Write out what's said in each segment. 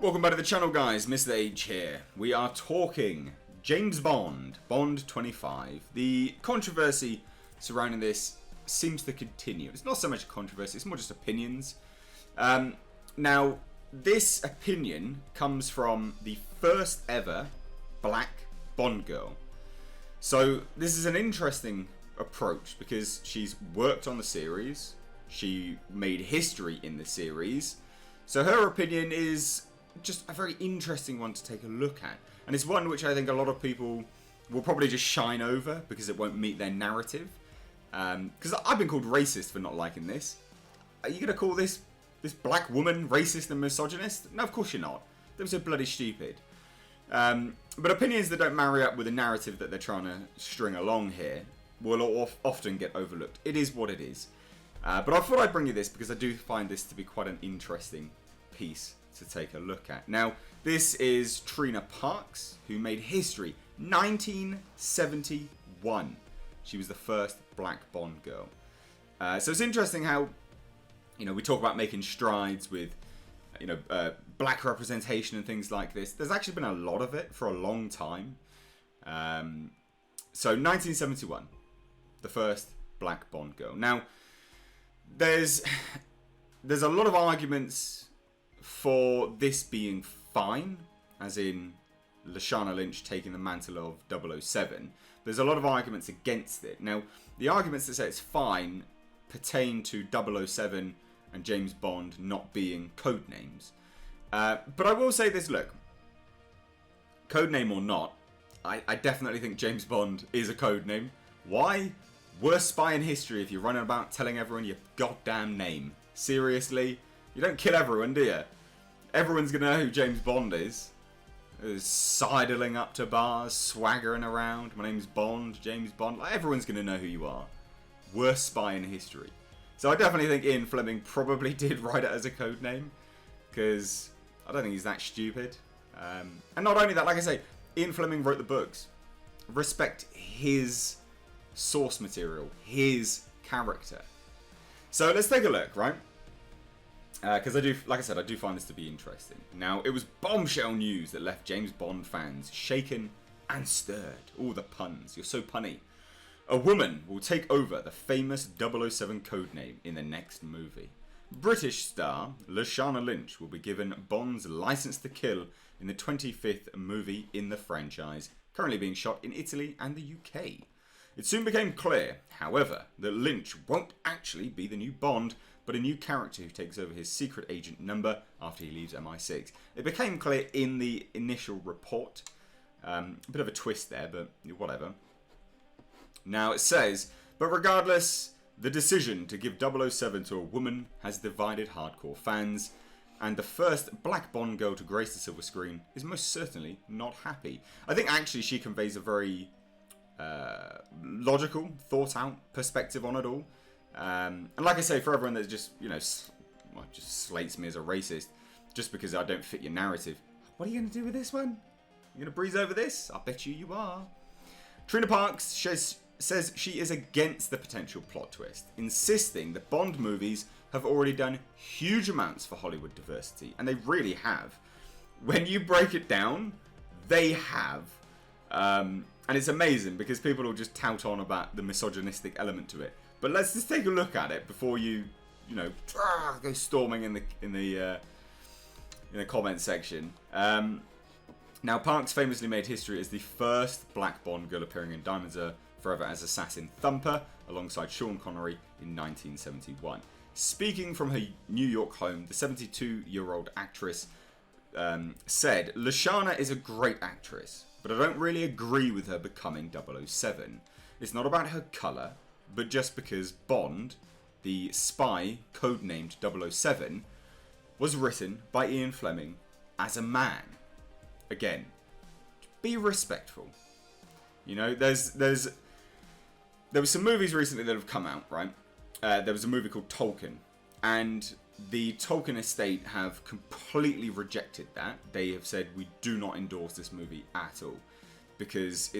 Welcome back to the channel, guys. Mr. H here. We are talking James Bond, Bond 25. The controversy surrounding this seems to continue. It's not so much a controversy, it's more just opinions. Now, this opinion comes from the first ever black Bond girl. So, this is an interesting approach because she's worked on the series, she made history in the series, so her opinion is just a very interesting one to take a look at. And it's one which I think a lot of people will probably just shine over because it won't meet their narrative. Because I've been called racist for not liking this. Are you going to call this black woman racist and misogynist? No, of course you're not. They're so bloody stupid. But opinions that don't marry up with the narrative that they're trying to string along here will often get overlooked. It is what it is. But I thought I'd bring you this because I do find this to be quite an interesting piece to take a look at. Now, this is Trina Parks, who made history 1971. She was the first black Bond girl. So it's interesting how, we talk about making strides with, black representation and things like this. There's actually been a lot of it for a long time. So 1971, the first black Bond girl. Now, there's a lot of arguments for this being fine, as in Lashana Lynch taking the mantle of 007. There's a lot of arguments against it. Now, the arguments that say it's fine pertain to 007 and James Bond not being code names. But I will say this, look, code name or not, I definitely think James Bond is a code name. Why? Worst spy in history if you're running about telling everyone your goddamn name. Seriously? You don't kill everyone, do you? Everyone's going to know who James Bond is. Sidling up to bars, swaggering around. My name's Bond, James Bond. Like, everyone's going to know who you are. Worst spy in history. So I definitely think Ian Fleming probably did write it as a code name. Because I don't think he's that stupid. And not only that, like I say, Ian Fleming wrote the books. Respect his source material, his character. So let's take a look, right? Because I do find this to be interesting. Now, it was bombshell news that left James Bond fans shaken and stirred. All the puns, you're so punny. A woman will take over the famous 007 codename in the next movie. British star Lashana Lynch will be given Bond's license to kill in the 25th movie in the franchise, currently being shot in Italy and the UK. It soon became clear, however, that Lynch won't actually be the new Bond, but a new character who takes over his secret agent number after he leaves MI6. It became clear in the initial report. A bit of a twist there, but whatever. Now it says, but regardless, the decision to give 007 to a woman has divided hardcore fans, and the first black Bond girl to grace the silver screen is most certainly not happy. I think actually she conveys a very logical, thought-out perspective on it all. And like I say, for everyone that just, just slates me as a racist just because I don't fit your narrative, what are you going to do with this one? You going to breeze over this? I bet you are. Trina Parks says she is against the potential plot twist, insisting that Bond movies have already done huge amounts for Hollywood diversity, and they really have. When you break it down, they have. And it's amazing because people will just tout on about the misogynistic element to it. But let's just take a look at it before you go storming in the comment section. Now, Parks famously made history as the first black Bond girl appearing in Diamonds Are Forever as Assassin Thumper alongside Sean Connery in 1971. Speaking from her New York home, the 72-year-old actress said, Lashana is a great actress, but I don't really agree with her becoming 007. It's not about her colour, but just because Bond, the spy codenamed 007, was written by Ian Fleming as a man. Again, be respectful. There were some movies recently that have come out, right? There was a movie called Tolkien, and the Tolkien estate have completely rejected that. They have said, we do not endorse this movie at all, because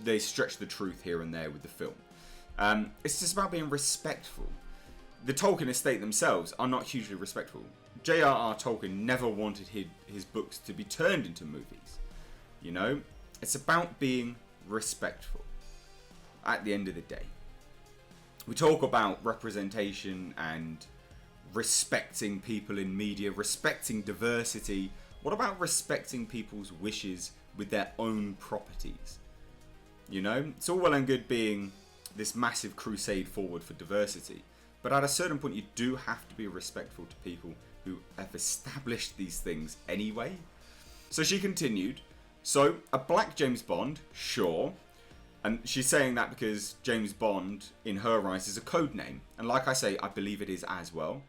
they stretch the truth here and there with the film. It's just about being respectful. the Tolkien estate themselves are not hugely respectful. J.R.R. Tolkien never wanted his books to be turned into movies. You know, it's about being respectful at the end of the day. We talk about representation and respecting people in media, respecting diversity. What about respecting people's wishes with their own properties? You know, it's all well and good being this massive crusade forward for diversity, but at a certain point you do have to be respectful to people who have established these things anyway. So she continued, so a black James Bond, sure. And she's saying that because James Bond, in her eyes, is a code name. And like I say, I believe it is as well.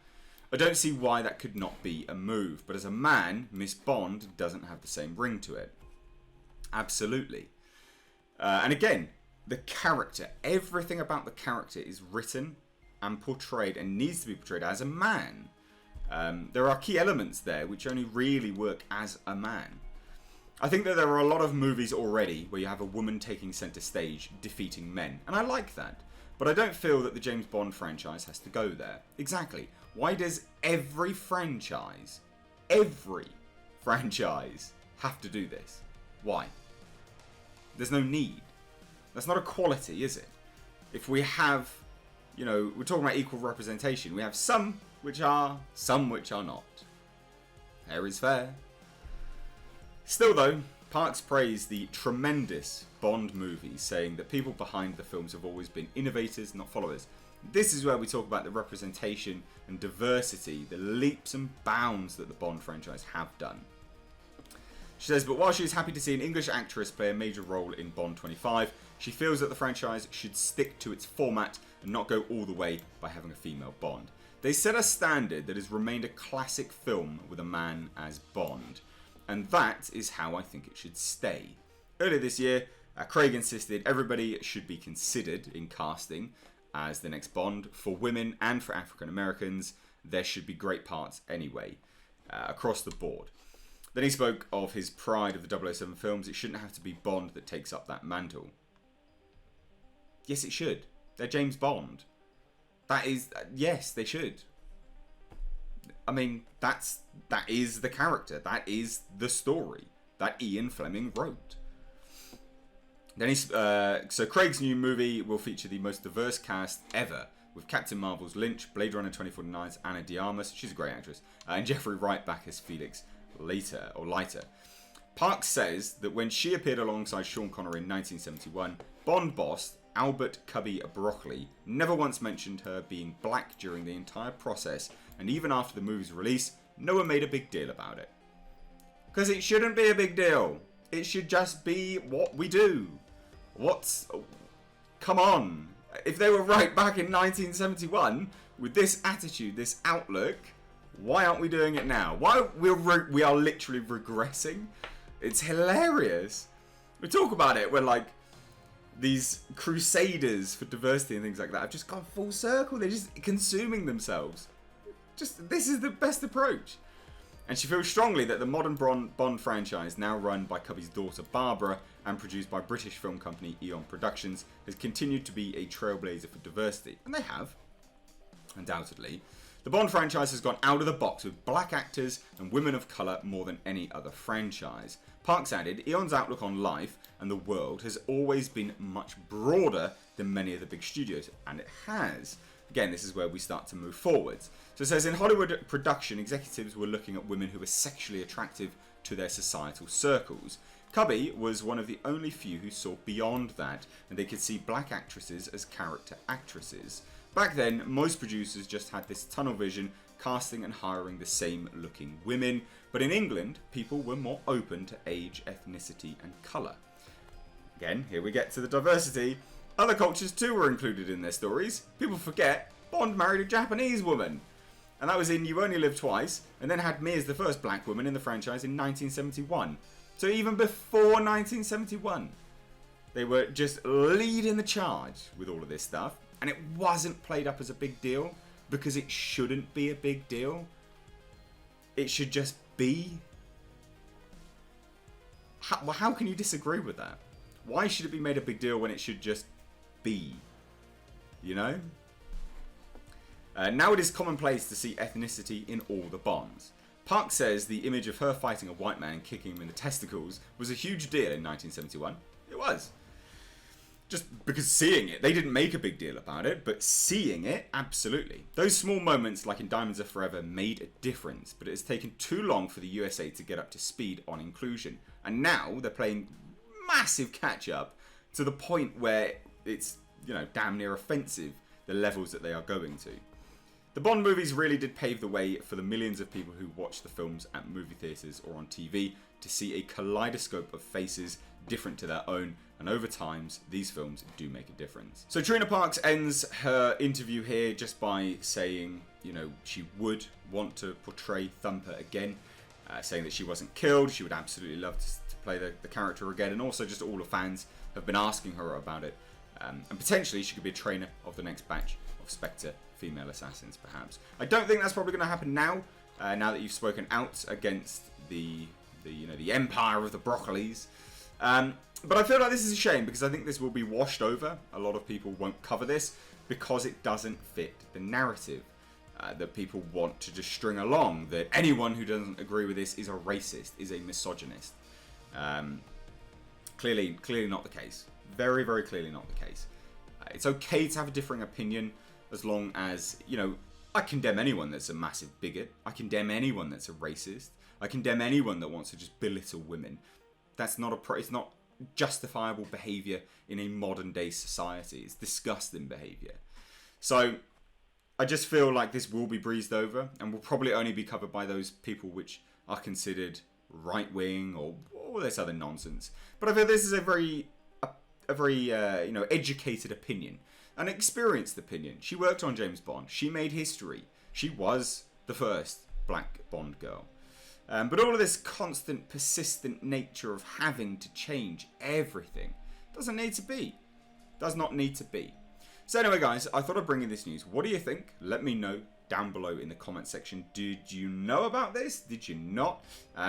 I don't see why that could not be a move. But as a man, Miss Bond doesn't have the same ring to it. Absolutely. And again, the character, everything about the character is written and portrayed and needs to be portrayed as a man. There are key elements there which only really work as a man. I think that there are a lot of movies already where you have a woman taking centre stage, defeating men. And I like that. But I don't feel that the James Bond franchise has to go there. Exactly. Why does every franchise have to do this? Why? There's no need. That's not a quality, is it? If we have, you know, we're talking about equal representation. We have some which are, some which are not. Fair is fair. Still though, Parks praised the tremendous Bond movies, saying that people behind the films have always been innovators, not followers. This is where we talk about the representation and diversity, the leaps and bounds that the Bond franchise have done. She says, but while she is happy to see an English actress play a major role in Bond 25, she feels that the franchise should stick to its format and not go all the way by having a female Bond. They set a standard that has remained a classic film with a man as Bond. And that is how I think it should stay. Earlier this year, Craig insisted everybody should be considered in casting as the next Bond. For women and for African Americans, there should be great parts anyway, across the board. Then he spoke of his pride of the 007 films. It shouldn't have to be Bond that takes up that mantle. Yes, it should. They're James Bond. That is, yes, they should. I mean, that is the character. That is the story that Ian Fleming wrote. Then so Craig's new movie will feature the most diverse cast ever, with Captain Marvel's Lynch, Blade Runner 2049's Ana de Armas, she's a great actress, and Jeffrey Wright back as Felix Leiter. Parks says that when she appeared alongside Sean Connery in 1971, Bond boss Albert Cubby Broccoli never once mentioned her being black during the entire process, and even after the movie's release, no one made a big deal about it. Because it shouldn't be a big deal. It should just be what we do. Come on. If they were right back in 1971 with this attitude, this outlook, why aren't we doing it now? Why we are literally regressing? It's hilarious. We talk about it when like these crusaders for diversity and things like that have just gone full circle. They're just consuming themselves. This is the best approach. And she feels strongly that the modern Bond franchise, now run by Cubby's daughter Barbara and produced by British film company Eon Productions, has continued to be a trailblazer for diversity. And they have, undoubtedly. The Bond franchise has gone out of the box with black actors and women of colour more than any other franchise. Parks added, Eon's outlook on life and the world has always been much broader than many of the big studios, and it has. Again, this is where we start to move forwards. So it says, in Hollywood production, executives were looking at women who were sexually attractive to their societal circles. Cubby was one of the only few who saw beyond that, and they could see black actresses as character actresses. Back then, most producers just had this tunnel vision, casting and hiring the same looking women. But in England, people were more open to age, ethnicity, and colour. Again, here we get to the diversity. Other cultures too were included in their stories. People forget, Bond married a Japanese woman. And that was in You Only Live Twice, and then had me as the first black woman in the franchise in 1971. So even before 1971, they were just leading the charge with all of this stuff. And it wasn't played up as a big deal because it shouldn't be a big deal. It should just be. How can you disagree with that? Why should it be made a big deal when it should just be? You know? Now it is commonplace to see ethnicity in all the Bonds. Park says the image of her fighting a white man and kicking him in the testicles was a huge deal in 1971. It was. Just because seeing it, they didn't make a big deal about it, but seeing it, absolutely. Those small moments, like in Diamonds Are Forever, made a difference, but it has taken too long for the USA to get up to speed on inclusion. And now they're playing massive catch-up to the point where it's, damn near offensive, the levels that they are going to. The Bond movies really did pave the way for the millions of people who watch the films at movie theatres or on TV to see a kaleidoscope of faces different to their own, and over time, these films do make a difference. So Trina Parks ends her interview here just by saying, she would want to portray Thumper again, saying that she wasn't killed, she would absolutely love to play the character again, and also just all the fans have been asking her about it. And potentially she could be a trainer of the next batch of Spectre female assassins, perhaps. I don't think that's probably going to happen now, now that you've spoken out against the empire of the Broccolis. But I feel like this is a shame because I think this will be washed over. A lot of people won't cover this because it doesn't fit the narrative that people want to just string along, that anyone who doesn't agree with this is a racist, is a misogynist. Clearly not the case. Very, very clearly not the case. It's okay to have a differing opinion as long as, I condemn anyone that's a massive bigot. I condemn anyone that's a racist. I condemn anyone that wants to just belittle women. That's not it's not justifiable behaviour in a modern day society. It's disgusting behaviour. So I just feel like this will be breezed over and will probably only be covered by those people which are considered right wing or all this other nonsense. But I feel this is a very educated opinion, an experienced opinion. She worked on James Bond. She made history. She was the first black Bond girl. But all of this constant, persistent nature of having to change everything doesn't need to be. Does not need to be. So anyway, guys, I thought I'd bring in this news. What do you think? Let me know down below in the comment section. Did you know about this? Did you not?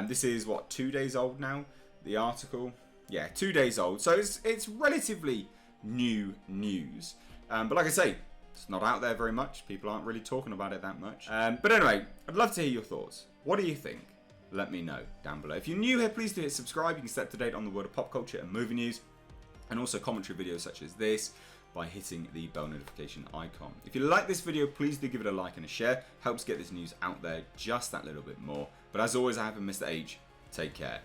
This is, 2 days old now? The article? Yeah, 2 days old. So it's relatively new news. But like I say, it's not out there very much. People aren't really talking about it that much. But anyway, I'd love to hear your thoughts. What do you think? Let me know down below. If you're new here, please do hit subscribe. You can stay up to date on the world of pop culture and movie news, and also commentary videos such as this by hitting the bell notification icon. If you like this video, please do give it a like and a share. Helps get this news out there just that little bit more. But as always, I have been Mr. H. Take care.